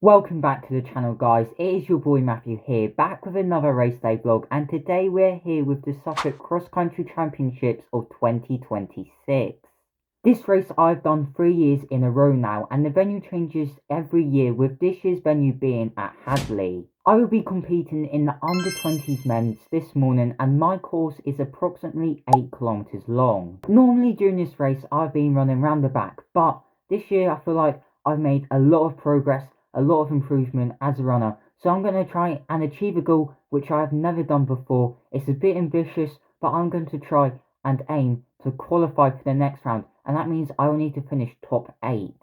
Welcome back to the channel, guys. It is your boy Matthew here, back with another race day vlog, and today we're here with the Suffolk Cross Country Championships of 2026. This race I've done 3 years in a row now, and the venue changes every year, with this year's venue being at Hadley. I will be competing in the under 20s men's this morning, and my course is approximately 8 kilometers long. Normally during this race I've been running round the back, but this year I feel like I've made a lot of progress, a lot of improvement as a runner, so I'm going to try and achieve a goal which I've never done before. It's a bit ambitious, but I'm going to try and aim to qualify for the next round, and that means I will need to finish top 8.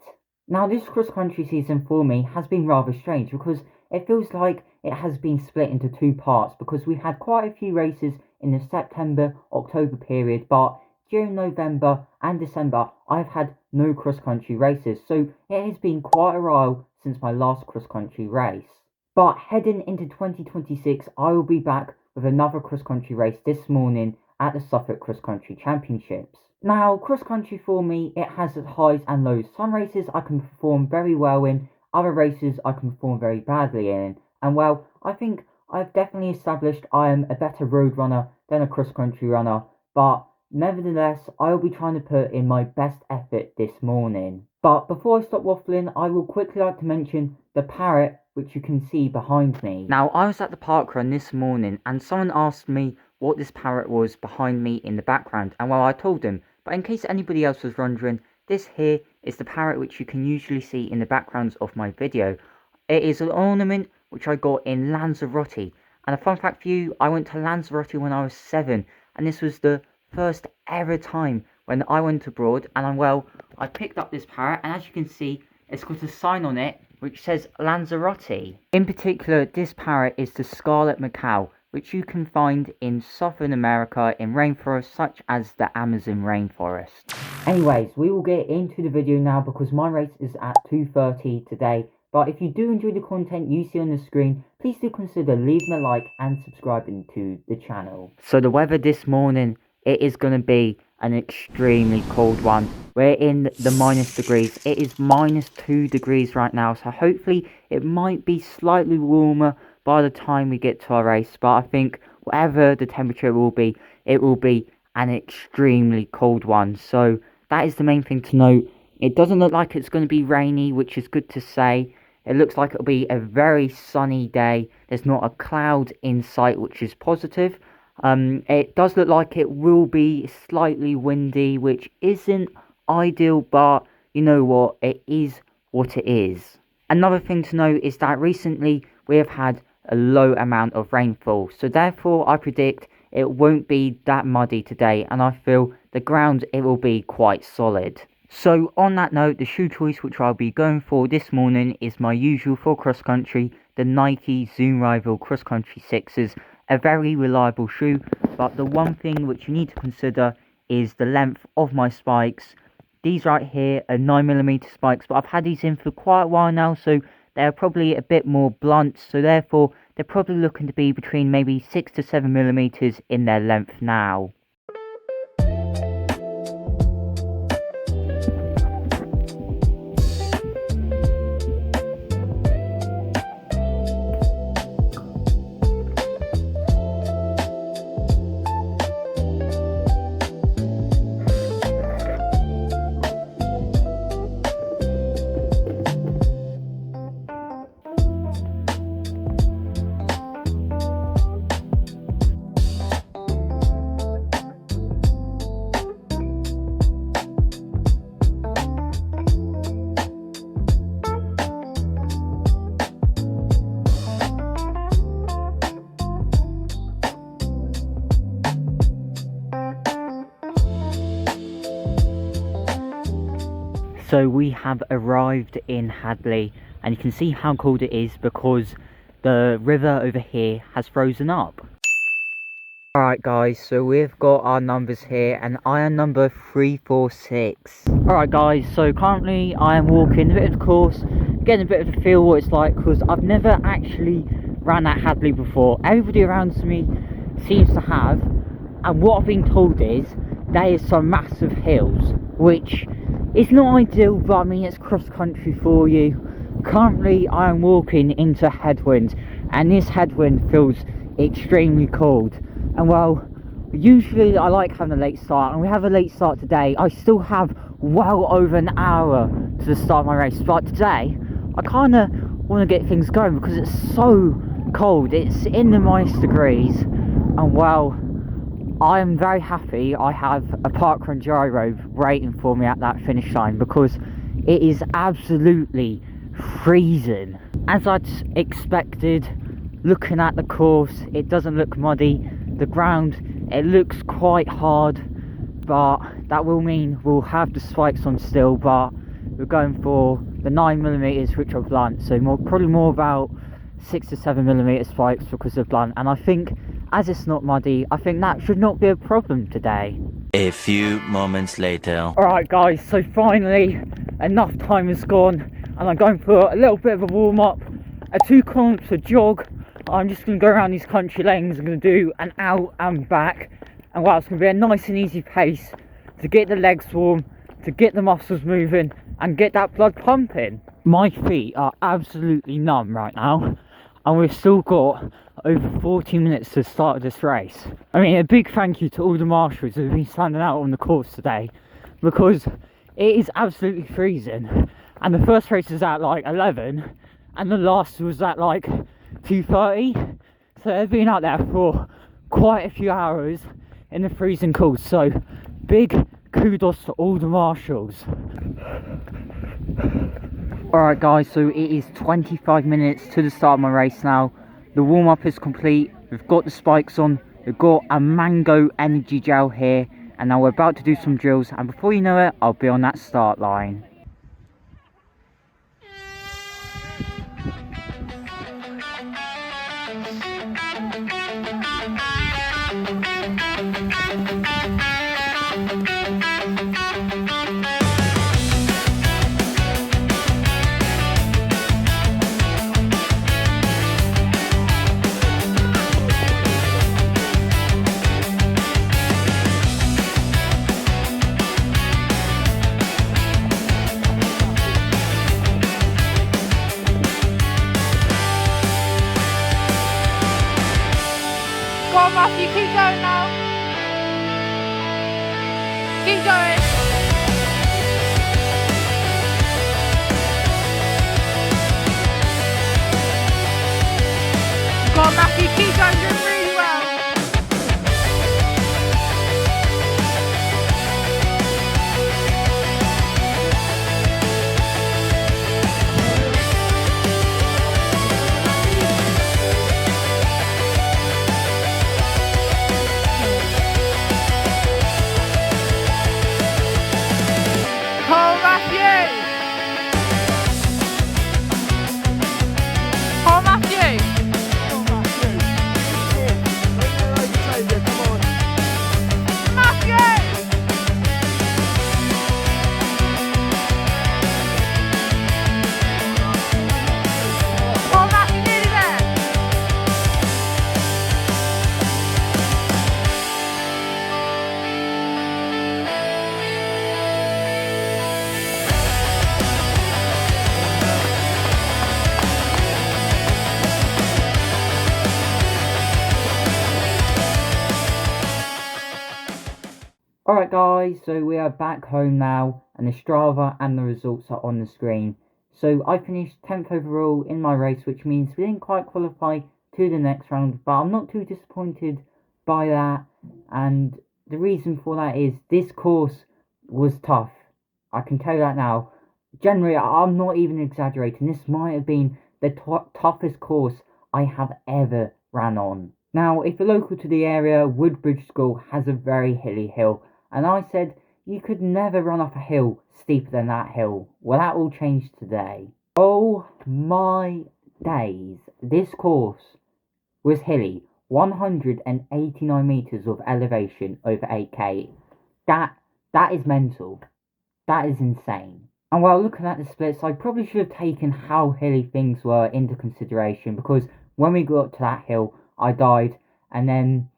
Now, this cross country season for me has been rather strange because it feels like it has been split into 2 parts, because we had quite a few races in the September-October period, but during November and December I've had no cross country races, so it has been quite a while since my last cross country race. But heading into 2026 I will be back with another cross country race this morning at the Suffolk Cross Country Championships. Now, cross country for me, it has its highs and lows. Some races I can perform very well in, other races I can perform very badly in, and well, I think I've definitely established I am a better road runner than a cross country runner, but nevertheless, I will be trying to put in my best effort this morning. But before I stop waffling, I will quickly like to mention the parrot which you can see behind me. Now, I was at the parkrun this morning and someone asked me what this parrot was behind me in the background, and well, I told them, but in case anybody else was wondering, this here is the parrot which you can usually see in the backgrounds of my video. It is an ornament which I got in Lanzarote, and a fun fact for you, I went to Lanzarote when I was 7, and this was the first ever time when I went abroad, and I picked up this parrot, and as you can see, it's got a sign on it which says Lanzarote. In particular, this parrot is the scarlet macaw, which you can find in Southern America in rainforests such as the Amazon rainforest. Anyways, we will get into the video now because my race is at 2:30 today. But if you do enjoy the content you see on the screen, please do consider leaving a like and subscribing to the channel. So the weather this morning, it is going to be an extremely cold one. We're in the minus degrees. It is -2 degrees right now, so hopefully it might be slightly warmer by the time we get to our race, but I think whatever the temperature will be, it will be an extremely cold one. So that is the main thing to note. It doesn't look like it's going to be rainy, which is good to say. It looks like it'll be a very sunny day. There's not a cloud in sight, which is positive. It does look like it will be slightly windy, which isn't ideal, but you know what, it is what it is. Another thing to note is that recently we have had a low amount of rainfall, so therefore I predict it won't be that muddy today, and I feel the ground, it will be quite solid. So on that note, the shoe choice which I'll be going for this morning is my usual for cross country, the Nike Zoom Rival Cross Country 6s. A very reliable shoe, but the one thing which you need to consider is the length of my spikes. These right here are 9mm spikes, but I've had these in for quite a while now, so they're probably a bit more blunt, so therefore they're probably looking to be between maybe 6 to 7mm in their length now. So we have arrived in Hadley, and you can see how cold it is because the river over here has frozen up. Alright guys, so we've got our numbers here, and I am number 346. Alright guys, so currently I am walking a bit of the course, getting a bit of the feel what it's like, because I've never actually ran at Hadley before. Everybody around me seems to have, and what I've been told is there is some massive hills, which is not ideal, but I mean it's cross country for you. Currently I am walking into headwind, and this headwind feels extremely cold. And well, usually I like having a late start, and we have a late start today. I still have well over an hour to the start of my race, but today I kind of want to get things going because it's so cold. It's in the -degrees, and well, I am very happy I have a parkrun gyro waiting for me at that finish line, because it is absolutely freezing. As I'd expected, looking at the course, it doesn't look muddy. The ground, it looks quite hard, but that will mean we'll have the spikes on still, but we're going for the 9mm, which are blunt, so probably more about 6 to 7mm spikes because of blunt. And I think, as it's not muddy, I think that should not be a problem today. A few moments later. Alright guys, so finally enough time has gone, and I'm going for a little bit of a warm-up, a 2 kilometre jog. I'm just going to go around these country lanes. I'm going to do an out and back, and wow, it's going to be a nice and easy pace to get the legs warm, to get the muscles moving, and get that blood pumping. My feet are absolutely numb right now, and we've still got over 40 minutes to the start of this race. I mean, a big thank you to all the marshals who have been standing out on the course today, because it is absolutely freezing. And the first race was at like 11, and the last was at like 2:30. So they've been out there for quite a few hours in the freezing cold. So big kudos to all the marshals. Alright guys, so it is 25 minutes to the start of my race now. The warm-up is complete. We've got the spikes on. We've got a mango energy gel here, and now we're about to do some drills, and before you know it, I'll be on that start line. Go on, Matthew, keep going now. Keep going. Go on, Matthew, keep going, doing really well. Alright guys, so we are back home now, and the Strava and the results are on the screen. So I finished 10th overall in my race, which means we didn't quite qualify to the next round, but I'm not too disappointed by that, and the reason for that is this course was tough. I can tell you that now. Generally, I'm not even exaggerating, this might have been the toughest course I have ever ran on. Now, if you're local to the area, Woodbridge School has a very hilly hill, and I said, you could never run up a hill steeper than that hill. Well, that all changed today. Oh my days. This course was hilly. 189 metres of elevation over 8k. That is mental. That is insane. And while looking at the splits, I probably should have taken how hilly things were into consideration, because when we got to that hill, I died, and then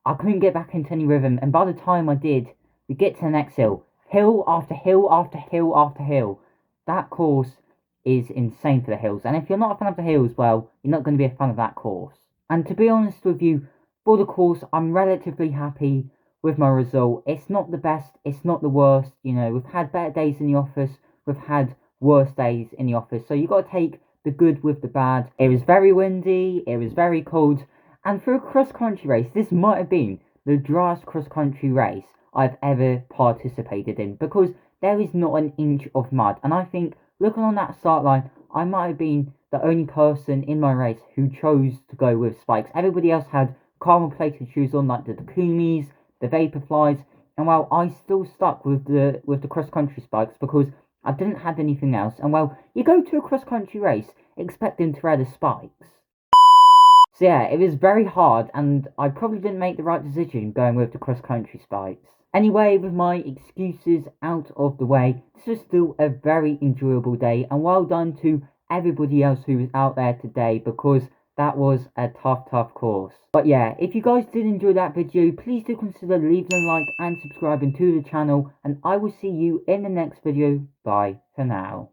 I couldn't get back into any rhythm, and by the time I did, we get to the next hill. Hill after hill after hill after hill. That course is insane for the hills. And if you're not a fan of the hills, well, you're not going to be a fan of that course. And to be honest with you, for the course, I'm relatively happy with my result. It's not the best, it's not the worst. You know, we've had better days in the office, we've had worse days in the office. So you got to take the good with the bad. It was very windy, it was very cold. And for a cross-country race, this might have been the driest cross-country race I've ever participated in, because there is not an inch of mud. And I think, looking on that start line, I might have been the only person in my race who chose to go with spikes. Everybody else had carbon plated shoes on, like the Takumis, the Vaporflies, and well, I still stuck with the cross-country spikes because I didn't have anything else. And well, you go to a cross-country race expecting to wear the spikes. So yeah, it was very hard, and I probably didn't make the right decision going with the cross-country spikes. Anyway, with my excuses out of the way, this was still a very enjoyable day, and well done to everybody else who was out there today, because that was a tough course. But yeah, if you guys did enjoy that video, please do consider leaving a like and subscribing to the channel, and I will see you in the next video. Bye for now.